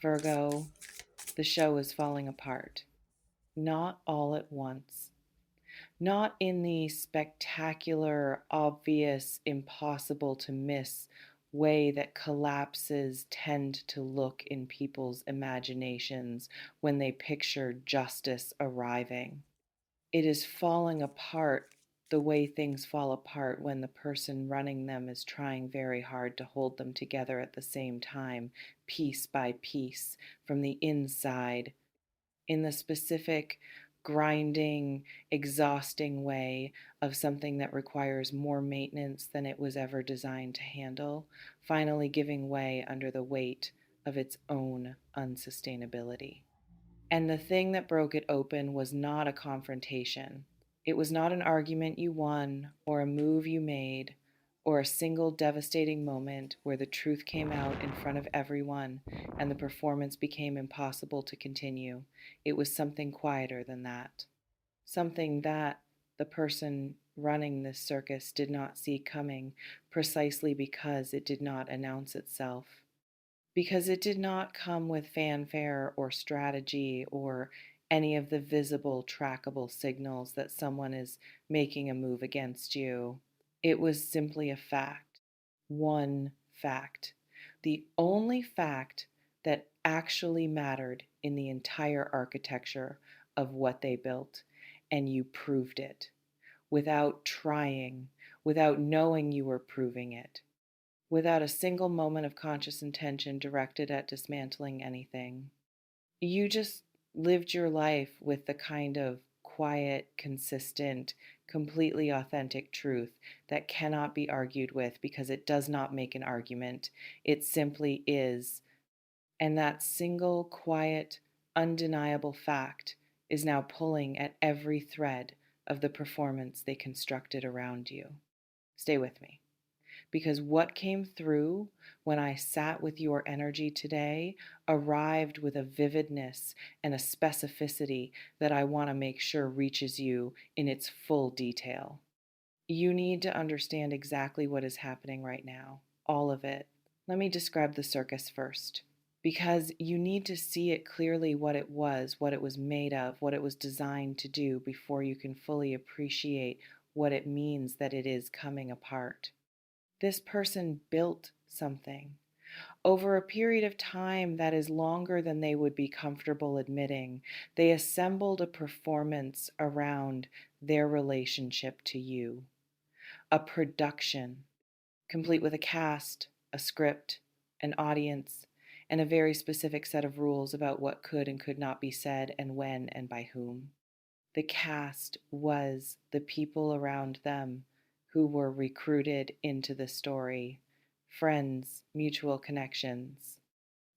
Virgo, the show is falling apart. Not all at once. Not in the spectacular, obvious, impossible to miss way that collapses tend to look in people's imaginations when they picture justice arriving. It is falling apart the way things fall apart when the person running them is trying very hard to hold them together at the same time, piece by piece, from the inside, in the specific, grinding, exhausting way of something that requires more maintenance than it was ever designed to handle, finally giving way under the weight of its own unsustainability. And the thing that broke it open was not a confrontation. It was not an argument you won, or a move you made, or a single devastating moment where the truth came out in front of everyone and the performance became impossible to continue. It was something quieter than that. Something that the person running this circus did not see coming precisely because it did not announce itself, because it did not come with fanfare or strategy or any of the visible, trackable signals that someone is making a move against you. It was simply a fact, one fact, the only fact that actually mattered in the entire architecture of what they built, and you proved it without trying, without knowing you were proving it, without a single moment of conscious intention directed at dismantling anything. You just lived your life with the kind of quiet, consistent, completely authentic truth that cannot be argued with because it does not make an argument. It simply is. And that single, quiet, undeniable fact is now pulling at every thread of the performance they constructed around you. Stay with me. Because what came through when I sat with your energy today arrived with a vividness and a specificity that I want to make sure reaches you in its full detail. You need to understand exactly what is happening right now, all of it. Let me describe the circus first, because you need to see it clearly what it was made of, what it was designed to do before you can fully appreciate what it means that it is coming apart. This person built something over a period of time that is longer than they would be comfortable admitting. They assembled a performance around their relationship to you, a production, complete with a cast, a script, an audience, and a very specific set of rules about what could and could not be said and when and by whom. The cast was the people around them who were recruited into the story, friends, mutual connections.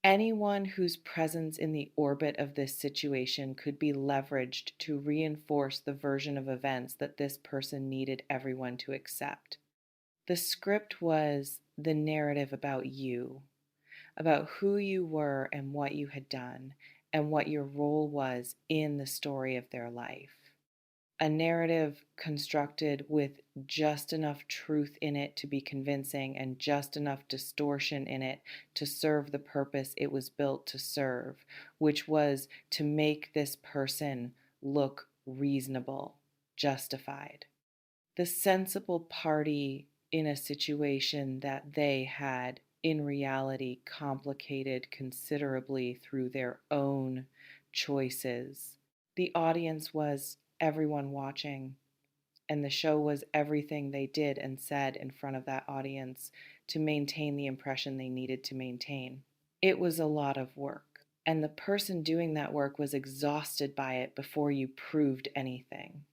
Anyone whose presence in the orbit of this situation could be leveraged to reinforce the version of events that this person needed everyone to accept. The script was the narrative about you, about who you were and what you had done, and what your role was in the story of their life. A narrative constructed with just enough truth in it to be convincing and just enough distortion in it to serve the purpose it was built to serve, which was to make this person look reasonable, justified. The sensible party in a situation that they had in reality complicated considerably through their own choices. The audience was everyone watching, and the show was everything they did and said in front of that audience to maintain the impression they needed to maintain. It was a lot of work, and the person doing that work was exhausted by it before you proved anything.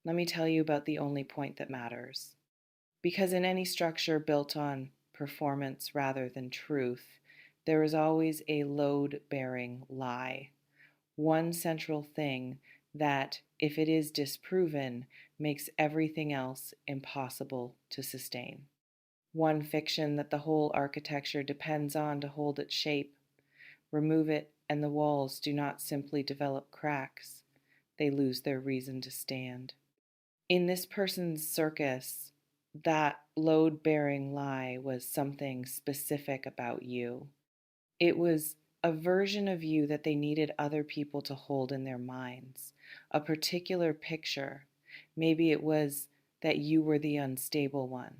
Let me tell you about the only point that matters. Because in any structure built on performance rather than truth, there is always a load-bearing lie. One central thing that, if it is disproven, makes everything else impossible to sustain. One fiction that the whole architecture depends on to hold its shape. Remove it, and the walls do not simply develop cracks, they lose their reason to stand. In this person's circus, that load bearing lie was something specific about you. It was a version of you that they needed other people to hold in their minds, a particular picture. Maybe it was that you were the unstable one,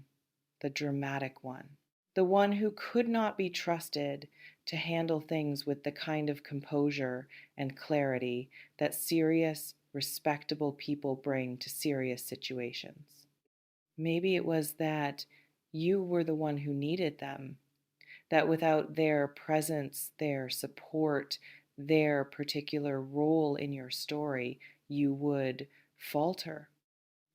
the dramatic one, the one who could not be trusted to handle things with the kind of composure and clarity that serious, respectable people bring to serious situations. Maybe it was that you were the one who needed them, that without their presence, their support, their particular role in your story, you would falter,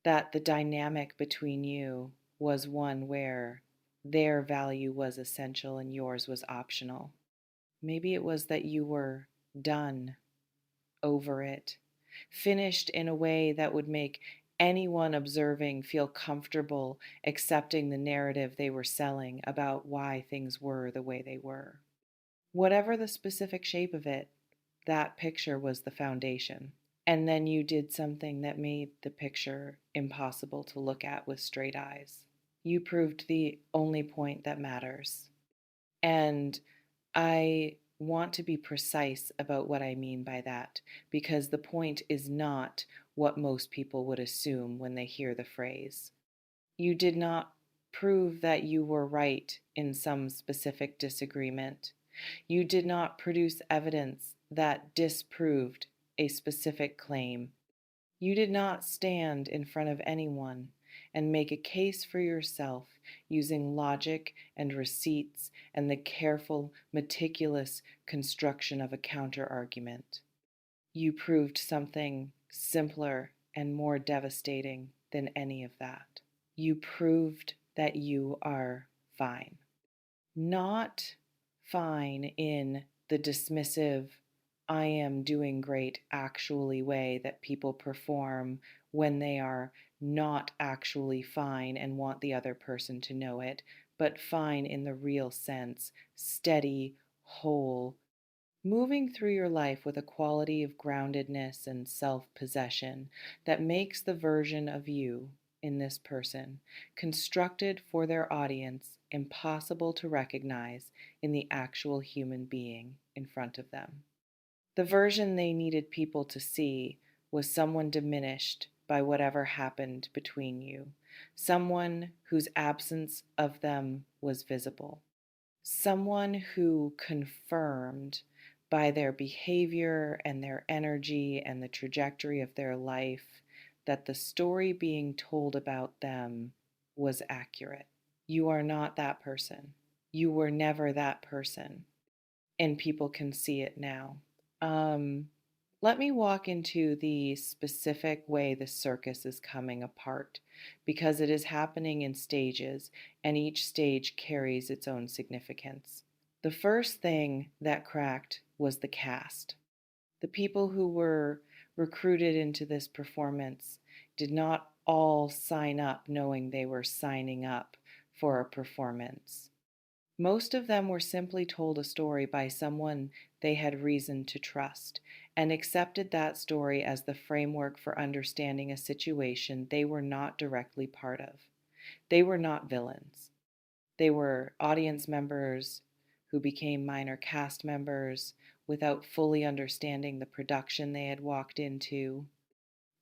that the dynamic between you was one where their value was essential and yours was optional. Maybe it was that you were done, over it, finished in a way that would make anyone observing feel comfortable accepting the narrative they were selling about why things were the way they were. Whatever the specific shape of it, that picture was the foundation. And then you did something that made the picture impossible to look at with straight eyes. You proved the only point that matters. And I want to be precise about what I mean by that, because the point is not what most people would assume when they hear the phrase. You did not prove that you were right in some specific disagreement. You did not produce evidence that disproved a specific claim. You did not stand in front of anyone and make a case for yourself using logic and receipts and the careful, meticulous construction of a counter-argument. You proved something simpler and more devastating than any of that. You proved that you are fine. Not fine in the dismissive, I am doing great actually way that people perform when they are not actually fine and want the other person to know it, but fine in the real sense, steady, whole, moving through your life with a quality of groundedness and self-possession that makes the version of you in this person, constructed for their audience, impossible to recognize in the actual human being in front of them. The version they needed people to see was someone diminished by whatever happened between you, someone whose absence of them was visible, someone who confirmed by their behavior and their energy and the trajectory of their life that the story being told about them was accurate. You are not that person. You were never that person, and people can see it now. Let me walk into the specific way the circus is coming apart, because it is happening in stages, and each stage carries its own significance. The first thing that cracked was the cast. The people who were recruited into this performance did not all sign up knowing they were signing up for a performance. Most of them were simply told a story by someone they had reason to trust and accepted that story as the framework for understanding a situation they were not directly part of. They were not villains. They were audience members who became minor cast members without fully understanding the production they had walked into.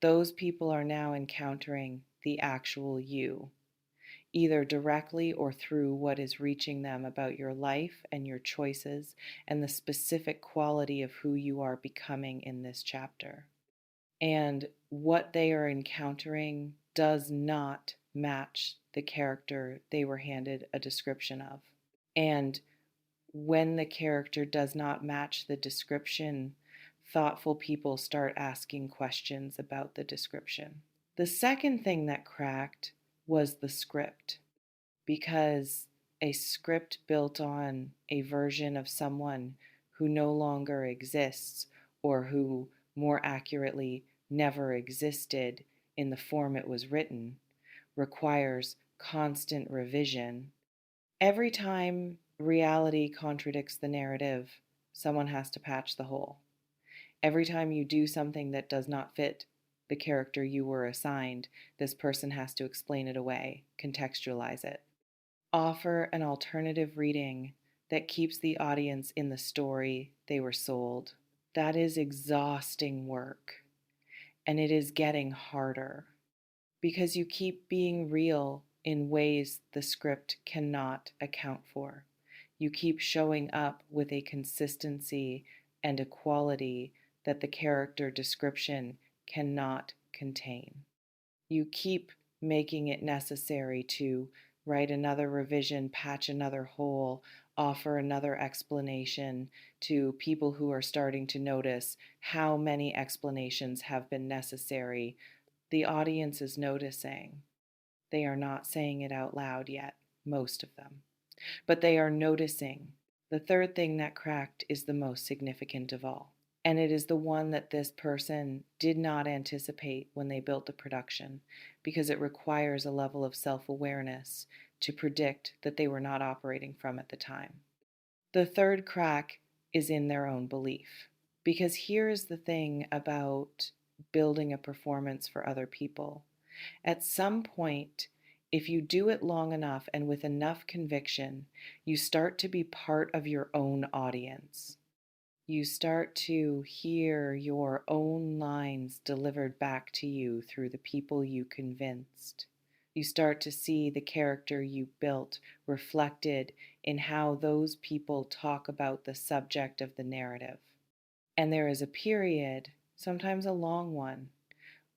Those people are now encountering the actual you, either directly or through what is reaching them about your life and your choices and the specific quality of who you are becoming in this chapter. And what they are encountering does not match the character they were handed a description of. And when the character does not match the description, thoughtful people start asking questions about the description. The second thing that cracked was the script, because a script built on a version of someone who no longer exists, or who, more accurately, never existed in the form it was written, requires constant revision. Every time reality contradicts the narrative, someone has to patch the hole. Every time you do something that does not fit the character you were assigned, this person has to explain it away, contextualize it, offer an alternative reading that keeps the audience in the story they were sold. That is exhausting work, and it is getting harder because you keep being real in ways the script cannot account for. You keep showing up with a consistency and a quality that the character description cannot contain. You keep making it necessary to write another revision, patch another hole, offer another explanation to people who are starting to notice how many explanations have been necessary. The audience is noticing. They are not saying it out loud yet, most of them, but they are noticing. The third thing that cracked is the most significant of all. And it is the one that this person did not anticipate when they built the production, because it requires a level of self-awareness to predict that they were not operating from at the time. The third crack is in their own belief. Because here is the thing about building a performance for other people. At some point, if you do it long enough and with enough conviction, you start to be part of your own audience. You start to hear your own lines delivered back to you through the people you convinced. You start to see the character you built reflected in how those people talk about the subject of the narrative. And there is a period, sometimes a long one,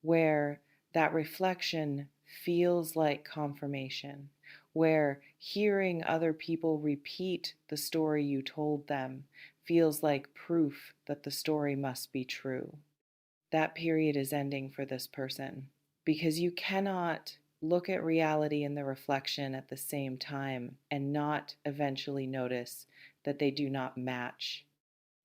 where that reflection feels like confirmation, where hearing other people repeat the story you told them feels like proof that the story must be true. That period is ending for this person because you cannot look at reality and the reflection at the same time and not eventually notice that they do not match.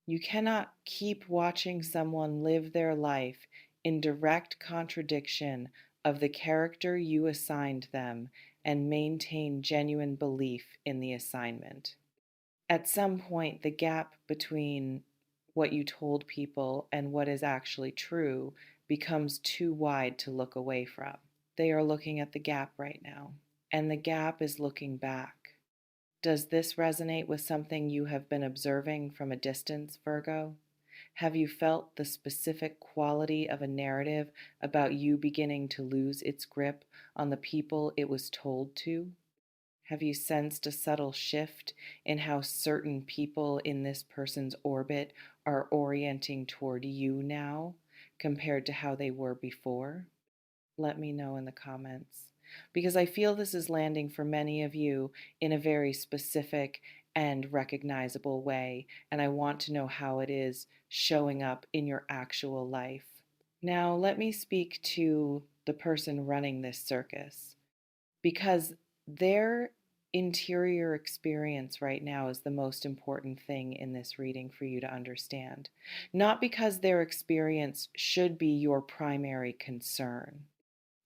You cannot keep watching someone live their life in direct contradiction of the character you assigned them and maintain genuine belief in the assignment. At some point, the gap between what you told people and what is actually true becomes too wide to look away from. They are looking at the gap right now, and the gap is looking back. Does this resonate with something you have been observing from a distance, Virgo? Have you felt the specific quality of a narrative about you beginning to lose its grip on the people it was told to? Have you sensed a subtle shift in how certain people in this person's orbit are orienting toward you now compared to how they were before? Let me know in the comments, because I feel this is landing for many of you in a very specific and recognizable way, and I want to know how it is showing up in your actual life. Now, let me speak to the person running this circus, because their interior experience right now is the most important thing in this reading for you to understand. Not because their experience should be your primary concern,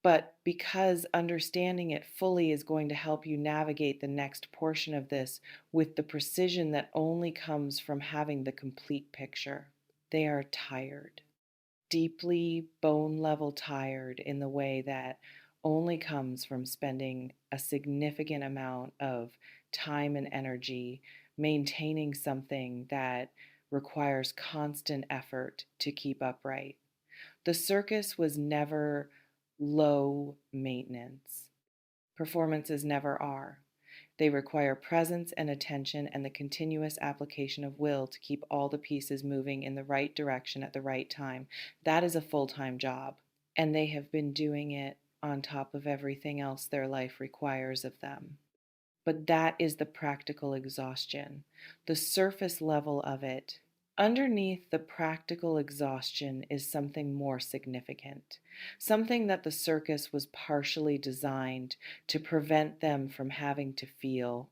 but because understanding it fully is going to help you navigate the next portion of this with the precision that only comes from having the complete picture. They are tired, deeply bone level tired in the way that only comes from spending a significant amount of time and energy maintaining something that requires constant effort to keep upright. The circus was never low maintenance. Performances never are. They require presence and attention and the continuous application of will to keep all the pieces moving in the right direction at the right time. That is a full-time job, and they have been doing it on top of everything else their life requires of them. But that is the practical exhaustion. The surface level of it, underneath the practical exhaustion, is something more significant, something that the circus was partially designed to prevent them from having to feel.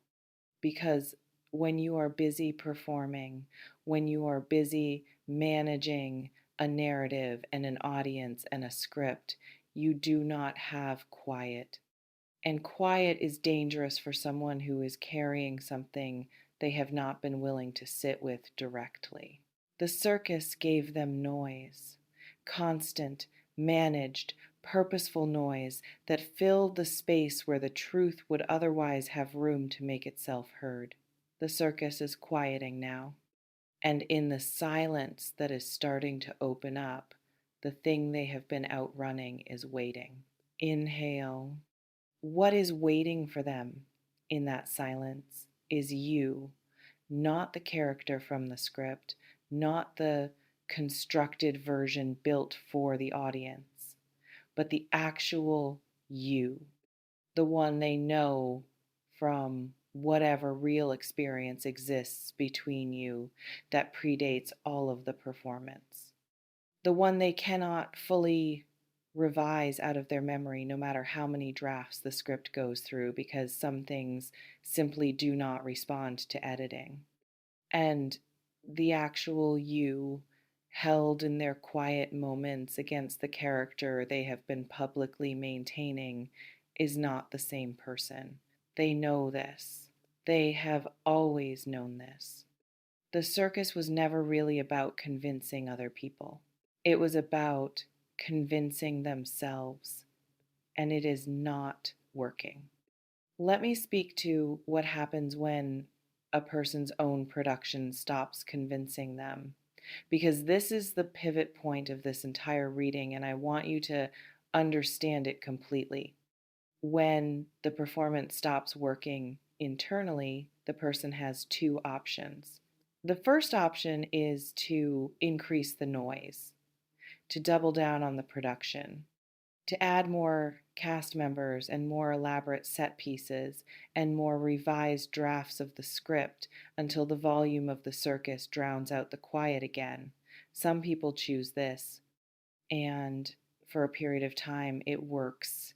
Because when you are busy performing, when you are busy managing a narrative and an audience and a script, you do not have quiet. And quiet is dangerous for someone who is carrying something they have not been willing to sit with directly. The circus gave them noise, constant, managed, purposeful noise that filled the space where the truth would otherwise have room to make itself heard. The circus is quieting now, and in the silence that is starting to open up, the thing they have been outrunning is waiting. Inhale. What is waiting for them in that silence is you, not the character from the script, not the constructed version built for the audience, but the actual you, the one they know from whatever real experience exists between you that predates all of the performance, the one they cannot fully revise out of their memory no matter how many drafts the script goes through, because some things simply do not respond to editing. And the actual you, held in their quiet moments against the character they have been publicly maintaining, is not the same person. They know this. They have always known this. The circus was never really about convincing other people. It was about convincing themselves, and it is not working. Let me speak to what happens when a person's own production stops convincing them, because this is the pivot point of this entire reading, and I want you to understand it completely. When the performance stops working internally, the person has two options. The first option is to increase the noise, to double down on the production, to add more cast members and more elaborate set pieces and more revised drafts of the script until the volume of the circus drowns out the quiet again. Some people choose this, and for a period of time, it works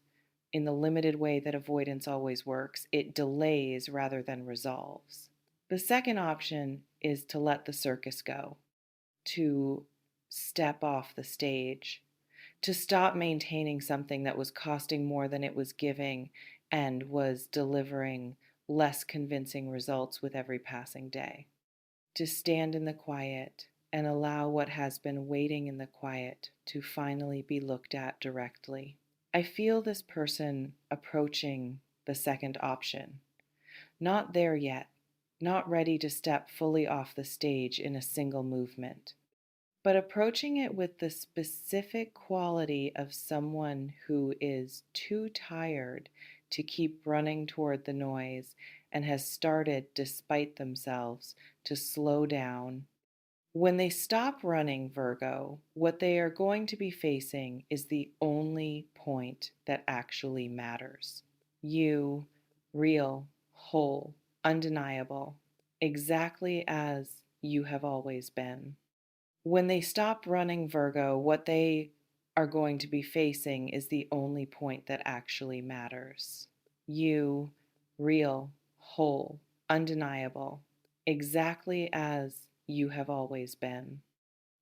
in the limited way that avoidance always works. It delays rather than resolves. The second option is to let the circus go, to step off the stage, to stop maintaining something that was costing more than it was giving and was delivering less convincing results with every passing day. To stand in the quiet and allow what has been waiting in the quiet to finally be looked at directly. I feel this person approaching the second option, not there yet, not ready to step fully off the stage in a single movement, but approaching it with the specific quality of someone who is too tired to keep running toward the noise and has started, despite themselves, to slow down. When they stop running, Virgo, what they are going to be facing is the only point that actually matters. You, real, whole, undeniable, exactly as you have always been. When they stop running, Virgo, what they are going to be facing is the only point that actually matters. You, real, whole, undeniable, exactly as you have always been.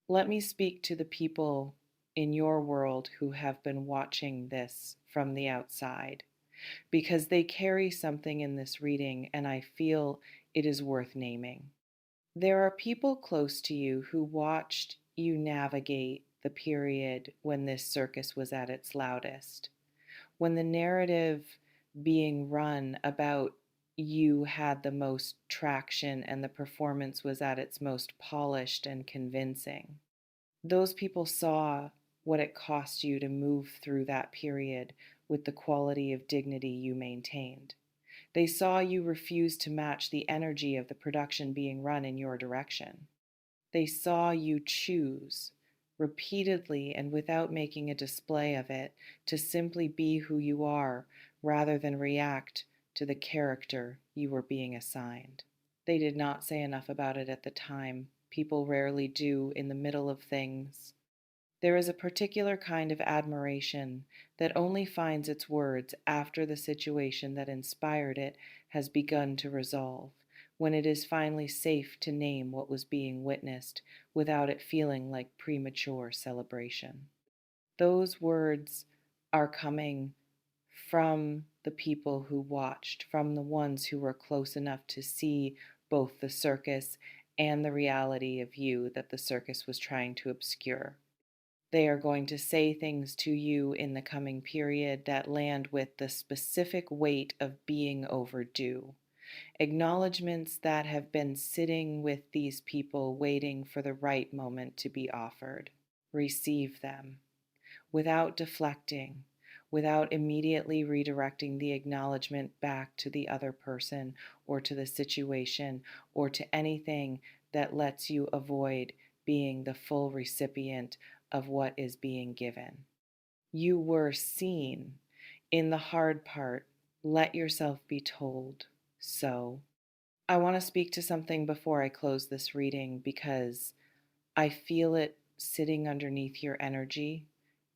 Let me speak to the people in your world who have been watching this from the outside, because they carry something in this reading, and I feel it is worth naming. There are people close to you who watched you navigate the period when this circus was at its loudest, when the narrative being run about you had the most traction and the performance was at its most polished and convincing. Those people saw what it cost you to move through that period with the quality of dignity you maintained. They saw you refuse to match the energy of the production being run in your direction. They saw you choose, repeatedly and without making a display of it, to simply be who you are rather than react to the character you were being assigned. They did not say enough about it at the time. People rarely do in the middle of things. There is a particular kind of admiration that only finds its words after the situation that inspired it has begun to resolve, when it is finally safe to name what was being witnessed without it feeling like premature celebration. Those words are coming from the people who watched, from the ones who were close enough to see both the circus and the reality of you that the circus was trying to obscure. They are going to say things to you in the coming period that land with the specific weight of being overdue, acknowledgments that have been sitting with these people waiting for the right moment to be offered. Receive them without deflecting, without immediately redirecting the acknowledgement back to the other person or to the situation or to anything that lets you avoid being the full recipient of what is being given. You were seen. In the hard part, let yourself be told so. I want to speak to something before I close this reading because I feel it sitting underneath your energy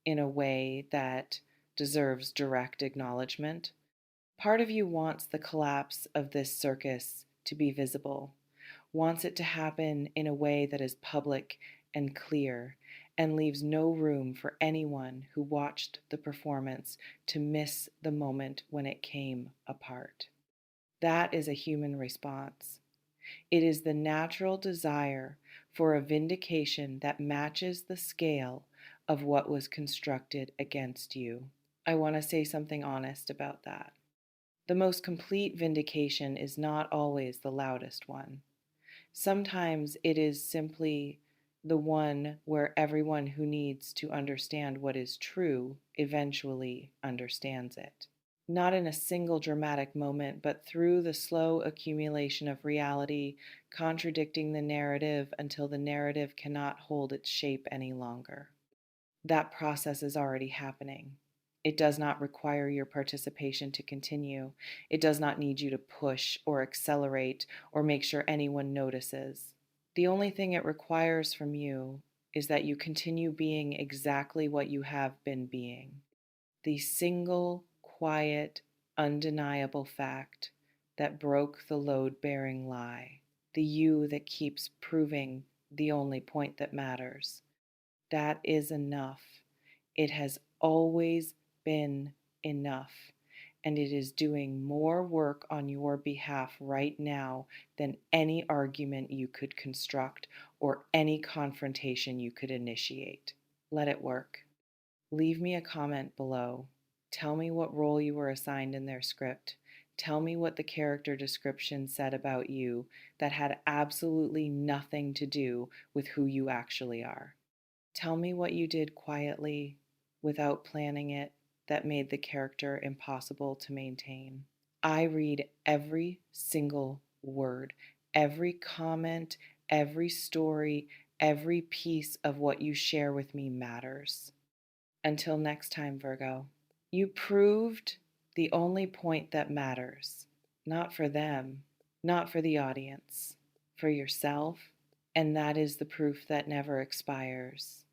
in a way that deserves direct acknowledgement. Part of you wants the collapse of this circus to be visible, wants it to happen in a way that is public and clear, and leaves no room for anyone who watched the performance to miss the moment when it came apart. That is a human response. It is the natural desire for a vindication that matches the scale of what was constructed against you. I want to say something honest about that. The most complete vindication is not always the loudest one. Sometimes it is simply the one where everyone who needs to understand what is true eventually understands it. Not in a single dramatic moment, but through the slow accumulation of reality, contradicting the narrative until the narrative cannot hold its shape any longer. That process is already happening. It does not require your participation to continue. It does not need you to push or accelerate or make sure anyone notices. The only thing it requires from you is that you continue being exactly what you have been being. The single, quiet, undeniable fact that broke the load-bearing lie. The you that keeps proving the only point that matters. That is enough. It has always been enough, and it is doing more work on your behalf right now than any argument you could construct or any confrontation you could initiate. Let it work. Leave me a comment below. Tell me what role you were assigned in their script. Tell me what the character description said about you that had absolutely nothing to do with who you actually are. Tell me what you did quietly, without planning it, that made the character impossible to maintain. I read every single word, every comment, every story, every piece of what you share with me matters. Until next time, Virgo, you proved the only point that matters, not for them, not for the audience, for yourself, and that is the proof that never expires.